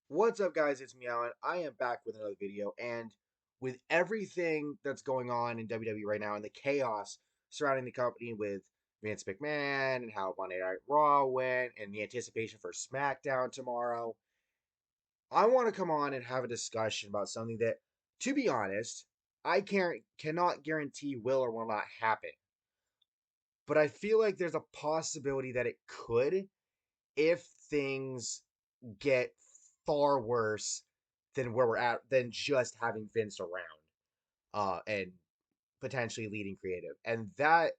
What's up, guys? It's Meow, and I am back with another video. And with everything that's going on in WWE right now and the chaos surrounding the company with Vince McMahon and how Monday Night Raw went and the anticipation for SmackDown tomorrow, I want to come on and have a discussion about something that, to be honest, I cannot guarantee will or will not happen. But I feel like there's a possibility that it could if things get far worse than where we're at than just having Vince around and potentially leading creative. And that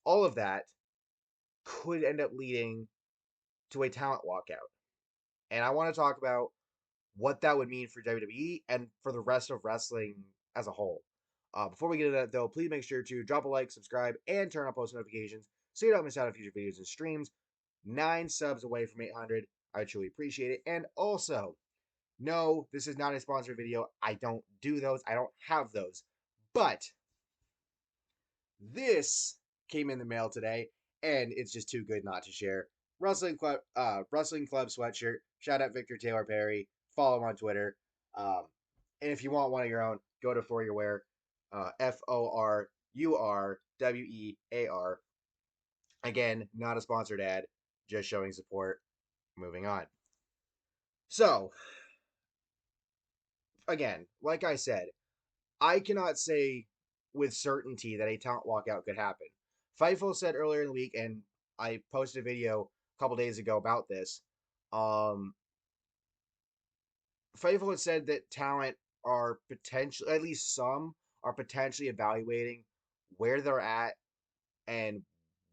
all of that could end up leading to a talent walkout. And I want to talk about what that would mean for WWE and for the rest of wrestling as a whole. Before we get into that, though, please make sure to drop a like, subscribe, and turn on post notifications so you don't miss out on future videos and streams. 9 subs away from 800. I truly appreciate it. And also, no, this is not a sponsored video. I don't do those. I don't have those. But this came in the mail today, and it's just too good not to share. Wrestling Club sweatshirt. Shout out Victor Taylor Perry. Follow him on Twitter. Um, and if you want one of your own, go to For Your Wear. FORURWEAR. Again, not a sponsored ad, just showing support. Moving on. So, again, like I said, I cannot say with certainty that a talent walkout could happen. Fightful said earlier in the week, and I posted a video a couple days ago about this. Um, Fightful had said that talent are potentially, at least some, are potentially evaluating where they're at and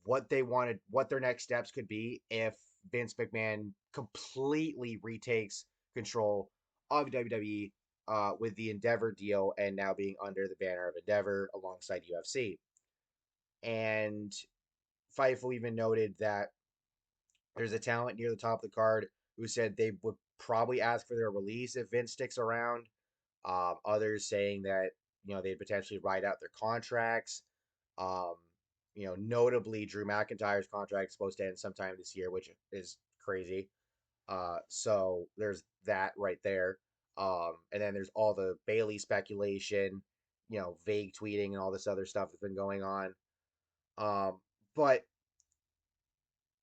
what their next steps could be if Vince McMahon completely retakes control of WWE with the Endeavor deal and now being under the banner of Endeavor alongside UFC. And Fightful even noted that there's a talent near the top of the card who said they would probably ask for their release if Vince sticks around. Others saying that they'd potentially ride out their contracts. Um, notably Drew McIntyre's contract is supposed to end sometime this year, which is crazy. So there's that right there. And then there's all the Bailey speculation, vague tweeting and all this other stuff that's been going on. But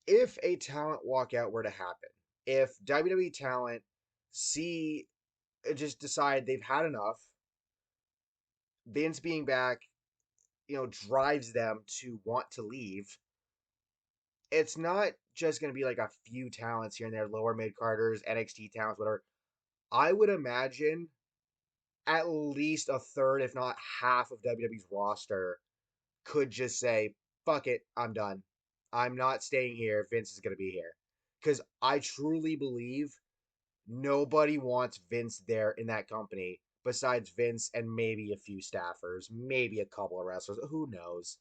if a talent walkout were to happen, if WWE talent see just decide they've had enough, Vince being back, drives them to want to leave. It's not just going to be like a few talents here and there, lower mid carders, NXT talents, whatever. I would imagine at least a third, if not half, of WWE's roster could just say, fuck it, I'm done. I'm not staying here. Vince is going to be here. Because I truly believe nobody wants Vince there in that company besides Vince and maybe a few staffers, maybe a couple of wrestlers. Who knows?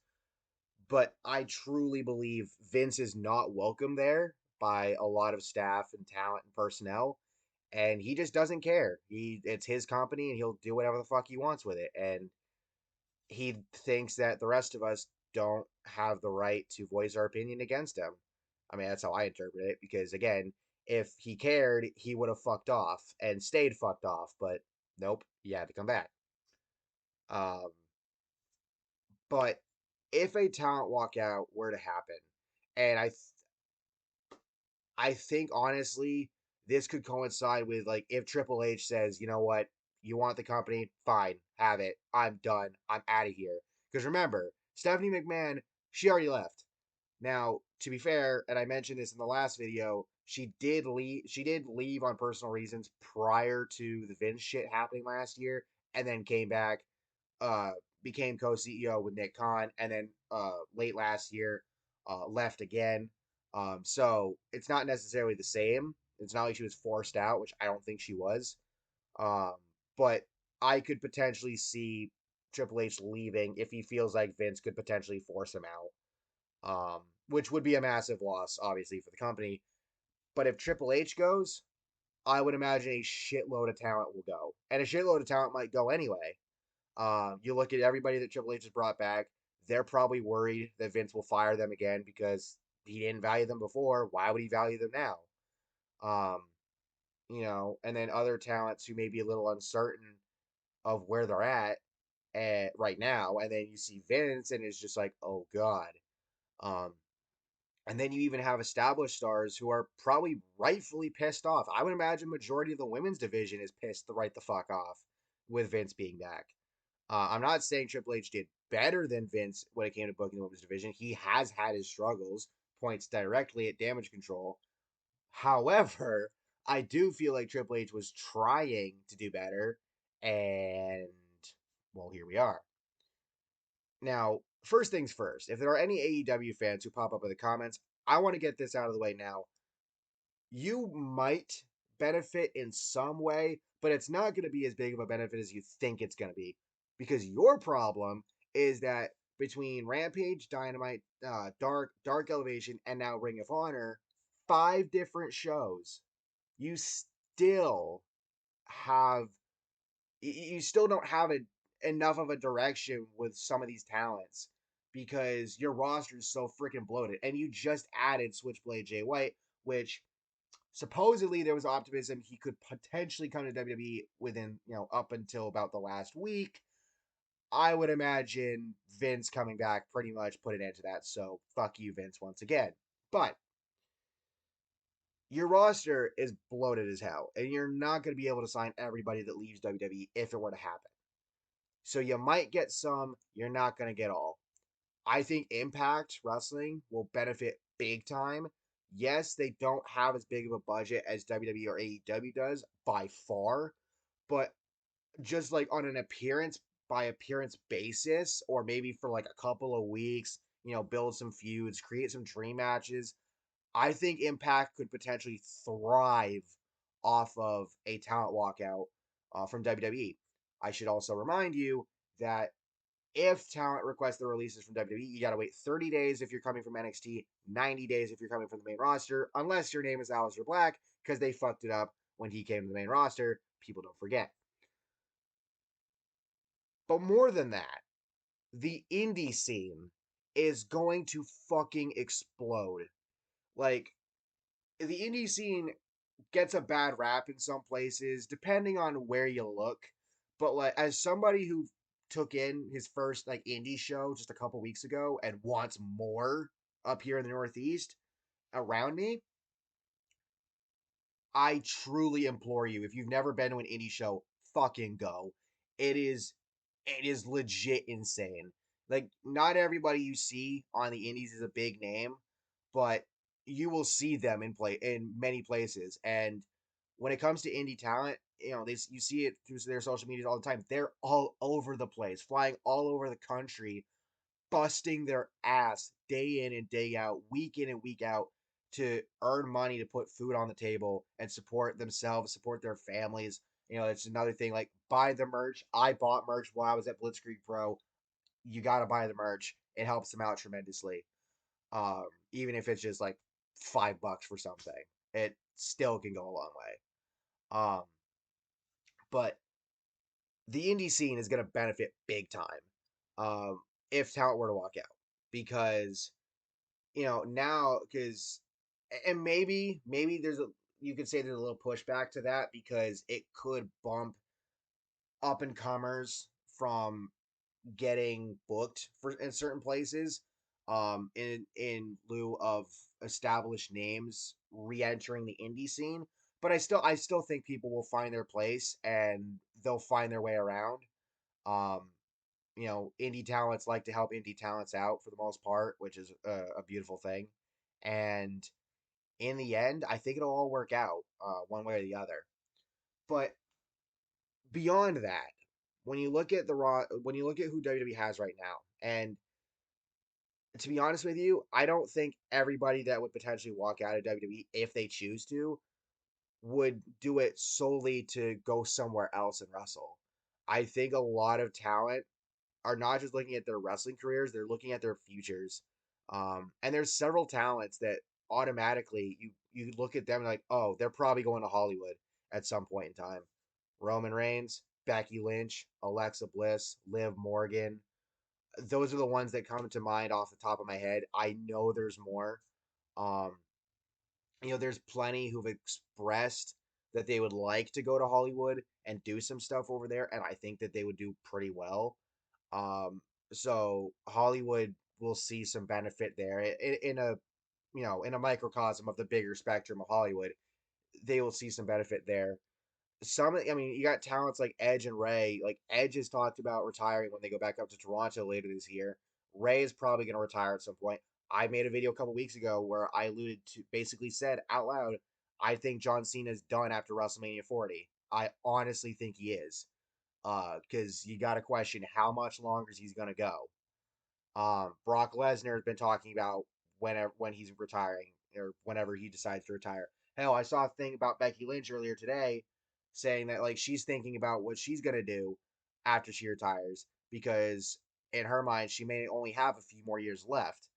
But I truly believe Vince is not welcome there by a lot of staff and talent and personnel, and he just doesn't care. It's his company and he'll do whatever the fuck he wants with it. And he thinks that the rest of us don't have the right to voice our opinion against him. I mean, that's how I interpret it because again, if he cared, he would have fucked off and stayed fucked off, but nope, he had to come back. Um, but if a talent walkout were to happen, and I think honestly, this could coincide with like if Triple H says, you know what, you want the company, fine, have it. I'm done. I'm out of here. Because remember, Stephanie McMahon, she already left. Now, to be fair, and I mentioned this in the last video, she did leave. She did leave on personal reasons prior to the Vince shit happening last year, and then came back, uh, became co-CEO with Nick Khan, and then late last year left again. So it's not necessarily the same. It's not like she was forced out, which I don't think she was. Um, but I could potentially see Triple H leaving if he feels like Vince could potentially force him out, which would be a massive loss, obviously, for the company. But if Triple H goes, I would imagine a shitload of talent will go, and a shitload of talent might go anyway. You look at everybody that Triple H has brought back; they're probably worried that Vince will fire them again because he didn't value them before. Why would he value them now? Um, and then other talents who may be a little uncertain of where they're at right now, and then you see Vince, and it's just like, oh god. Um, and then you even have established stars who are probably rightfully pissed off. I would imagine majority of the women's division is pissed right the fuck off with Vince being back. I'm not saying Triple H did better than Vince when it came to booking the women's division. He has had his struggles, points directly at damage control. However, I do feel like Triple H was trying to do better, and well, here we are. Now, first things first, if there are any AEW fans who pop up in the comments, I want to get this out of the way now. You might benefit in some way, but it's not going to be as big of a benefit as you think it's going to be. Because your problem is that between Rampage, Dynamite, Dark Elevation, and now Ring of Honor, 5 different shows, you still have you still don't have enough of a direction with some of these talents because your roster is so freaking bloated. And you just added Switchblade Jay White, which supposedly there was optimism he could potentially come to WWE within, up until about the last week. I would imagine Vince coming back pretty much put an end to that. So fuck you, Vince, once again. But your roster is bloated as hell, and you're not going to be able to sign everybody that leaves WWE if it were to happen. So you might get some, you're not going to get all. I think Impact Wrestling will benefit big time. Yes, they don't have as big of a budget as WWE or AEW does by far, but just like on an appearance by appearance basis, or maybe for like a couple of weeks, build some feuds, create some dream matches. I think Impact could potentially thrive off of a talent walkout from WWE. I should also remind you that if talent requests the releases from WWE, you got to wait 30 days if you're coming from NXT, 90 days if you're coming from the main roster, unless your name is Aleister Black, because they fucked it up when he came to the main roster. People don't forget. But more than that, the indie scene is going to fucking explode. Like, the indie scene gets a bad rap in some places, depending on where you look. But like, as somebody who took in his first like indie show just a couple weeks ago and wants more up here in the Northeast around me, I truly implore you, if you've never been to an indie show, fucking go. It is it is legit insane. Like, not everybody you see on the indies is a big name, but you will see them in many places. And when it comes to indie talent, you see it through their social medias all the time. They're all over the place, flying all over the country, busting their ass day in and day out, week in and week out to earn money to put food on the table and support themselves, support their families. It's another thing, like, buy the merch. I bought merch while I was at Blitzkrieg Pro. You got to buy the merch. It helps them out tremendously. Even if it's just like $5 for something, it still can go a long way. But the indie scene is going to benefit big time if talent were to walk out, because now, because and maybe there's a you could say there's a little pushback to that because it could bump up and comers from getting booked for in certain places, in lieu of established names re-entering the indie scene. But I still think people will find their place and they'll find their way around. um Indie talents like to help indie talents out for the most part, which is a beautiful thing. And in the end, I think it'll all work out one way or the other. But beyond that, when you look at who WWE has right now, and to be honest with you, I don't think everybody that would potentially walk out of WWE, if they choose to, would do it solely to go somewhere else and wrestle. I think a lot of talent are not just looking at their wrestling careers, they're looking at their futures. And there's several talents that automatically you look at them and like, oh, they're probably going to Hollywood at some point in time. Roman Reigns, Becky Lynch, Alexa Bliss, Liv Morgan. Those are the ones that come to mind off the top of my head. I know there's more. Um, there's plenty who've expressed that they would like to go to Hollywood and do some stuff over there, and I think that they would do pretty well. Um, so Hollywood will see some benefit there in a in a microcosm of the bigger spectrum of Hollywood. They will see some benefit there. I mean, you got talents like Edge and Ray. Like Edge has talked about retiring when they go back up to Toronto later this year. Ray is probably going to retire at some point. I made a video a couple weeks ago where I alluded to, basically said out loud, I think John Cena's done after WrestleMania 40. I honestly think he is. Because you got to question how much longer he's going to go. Brock Lesnar has been talking about when he's retiring or whenever he decides to retire. Hell, I saw a thing about Becky Lynch earlier today saying that like she's thinking about what she's gonna do after she retires because in her mind she may only have a few more years left.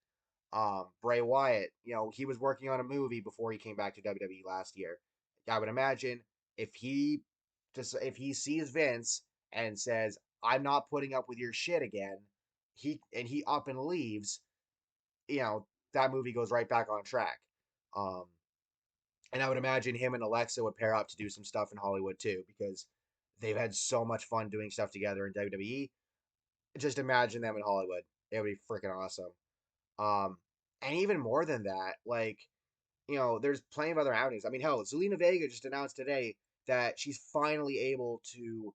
Bray Wyatt, he was working on a movie before he came back to WWE last year. I would imagine if he if he sees Vince and says, "I'm not putting up with your shit again," he up and leaves, that movie goes right back on track. Um, and I would imagine him and Alexa would pair up to do some stuff in Hollywood too because they've had so much fun doing stuff together in WWE. Just imagine them in Hollywood; it would be freaking awesome. Um, and even more than that, like there's plenty of other avenues. I mean, hell, Zelina Vega just announced today that she's finally able to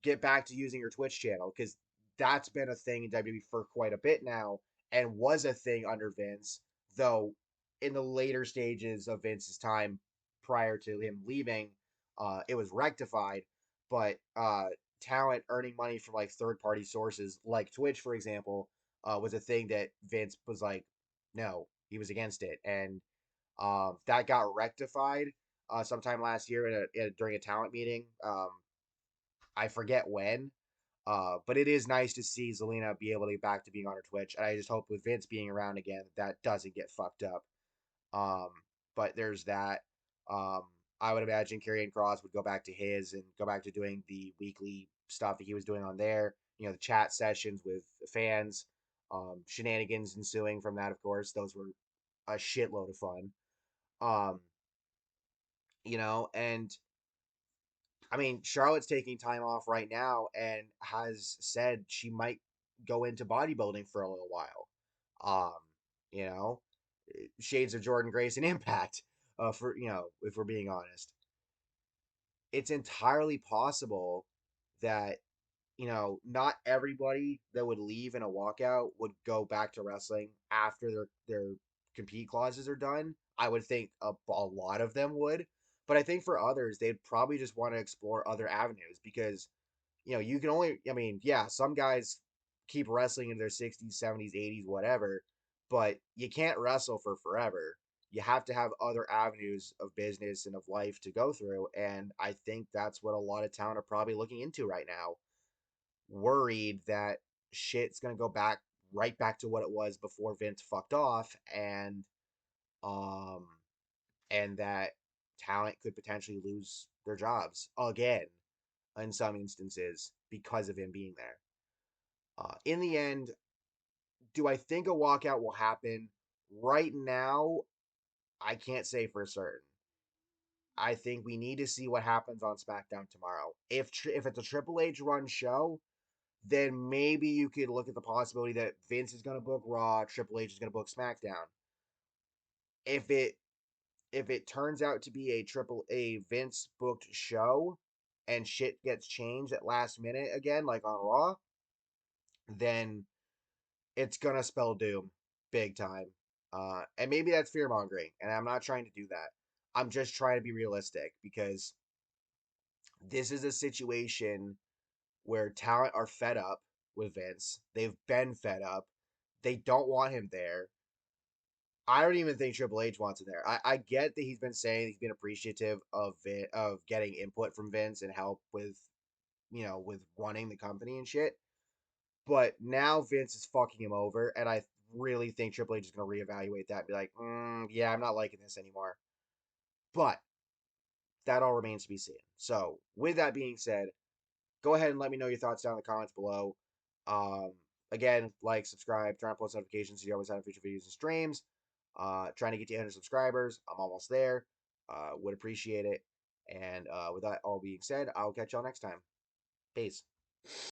get back to using your Twitch channel because that's been a thing in WWE for quite a bit now and was a thing under Vince, though in the later stages of Vince's time prior to him leaving, it was rectified. But talent earning money from like third party sources, like Twitch, for example, was a thing that Vince was like, no, he was against it, and that got rectified sometime last year during a talent meeting. I forget when. But it is nice to see Zelina be able to get back to being on her Twitch. And I just hope with Vince being around again, that doesn't get fucked up. Um, but there's that. Um, I would imagine Karrion Kross would go back to his and go back to doing the weekly stuff that he was doing on there. The chat sessions with the fans, shenanigans ensuing from that, of course. Those were a shitload of fun. Um, and I mean, Charlotte's taking time off right now and has said she might go into bodybuilding for a little while. Um, you know, Shades of Jordan Grace and Impact. For if we're being honest, it's entirely possible that not everybody that would leave in a walkout would go back to wrestling after their compete clauses are done. I would think a lot of them would, but I think for others they'd probably just want to explore other avenues because you can only. I mean, yeah, some guys keep wrestling in their 60s, 70s, 80s, whatever, but you can't wrestle for forever. You have to have other avenues of business and of life to go through, and I think that's what a lot of town are probably looking into right now, worried that shit's gonna go back right back to what it was before Vince fucked off, um and that talent could potentially lose their jobs again in some instances because of him being there. In the end, do I think a walkout will happen? Right now, I can't say for certain. I think we need to see what happens on SmackDown tomorrow. If it's a Triple H run show, then maybe you could look at the possibility that Vince is going to book Raw, Triple H is going to book SmackDown. If it turns out to be a Vince booked show and shit gets changed at last minute again, like on Raw, then it's gonna spell doom big time. And maybe that's fear mongering, and I'm not trying to do that. I'm just trying to be realistic because this is a situation where talent are fed up with Vince. They've been fed up. They don't want him there. I don't even think Triple H wants him there. I get that he's been saying he's been appreciative of getting input from Vince and help with with running the company and shit. But now Vince is fucking him over, and I really think Triple H is going to reevaluate that and be like, yeah, I'm not liking this anymore. But that all remains to be seen. So, with that being said, go ahead and let me know your thoughts down in the comments below. Um, Again, like, subscribe, turn on post notifications so you always have future videos and streams. Trying to get to 100 subscribers. I'm almost there. Would appreciate it. And with that all being said, I'll catch y'all next time. Peace.